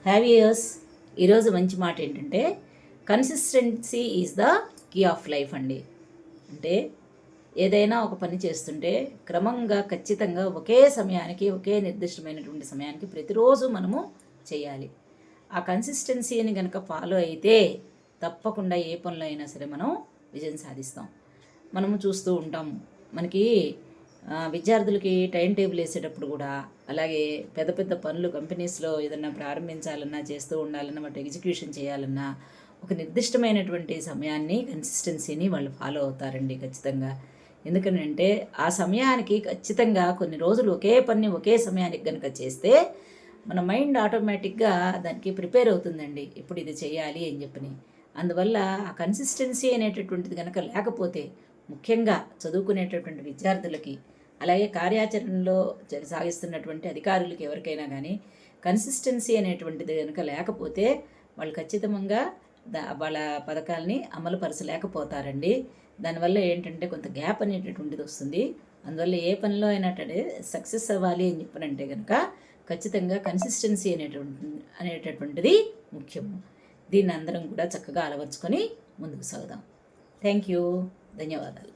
హ్యావియర్స్ ఈరోజు మంచి మాట ఏంటంటే consistency is the key of life అండి. అంటే ఏదైనా ఒక పని చేస్తుంటే క్రమంగా ఖచ్చితంగా ఒకే సమయానికి ఒకే నిర్దిష్టమైనటువంటి సమయానికి ప్రతిరోజు మనము చేయాలి. ఆ కన్సిస్టెన్సీని కనుక ఫాలో అయితే తప్పకుండా ఏ పనులు అయినా సరే మనం విజయం సాధిస్తాం. మనము చూస్తూ ఉంటాము, మనకి విద్యార్థులకి టైం టేబుల్ వేసేటప్పుడు కూడా, అలాగే పెద్ద పెద్ద పనులు కంపెనీస్లో ఏదన్నా ప్రారంభించాలన్నా, చేస్తూ ఉండాలన్నా, వాటి ఎగ్జిక్యూషన్ చేయాలన్నా ఒక నిర్దిష్టమైనటువంటి సమయాన్ని, కన్సిస్టెన్సీని వాళ్ళు ఫాలో అవుతారండి ఖచ్చితంగా. ఎందుకనంటే ఆ సమయానికి ఖచ్చితంగా కొన్ని రోజులు ఒకే పని ఒకే సమయానికి కనుక చేస్తే మన మైండ్ ఆటోమేటిక్గా దానికి ప్రిపేర్ అవుతుందండి, ఇప్పుడు ఇది చేయాలి అని చెప్పని. అందువల్ల ఆ కన్సిస్టెన్సీ అనేటటువంటిది కనుక లేకపోతే, ముఖ్యంగా చదువుకునేటటువంటి విద్యార్థులకి, అలాగే కార్యాచరణలో సాగిస్తున్నటువంటి అధికారులకి, ఎవరికైనా కానీ కన్సిస్టెన్సీ అనేటువంటిది కనుక లేకపోతే వాళ్ళు ఖచ్చితంగా వాళ్ళ పథకాలని అమలు పరచలేకపోతారండి. దానివల్ల ఏంటంటే కొంత గ్యాప్ అనేటటువంటిది వస్తుంది. అందువల్ల ఏ పనిలో అయినా సక్సెస్ అవ్వాలి అని చెప్పనంటే కనుక ఖచ్చితంగా కన్సిస్టెన్సీ అనేటటువంటిది ముఖ్యము. దీన్ని అందరం కూడా చక్కగా అలవర్చుకొని ముందుకు సాగుదాం. Thank you. ధన్యవాదాలు.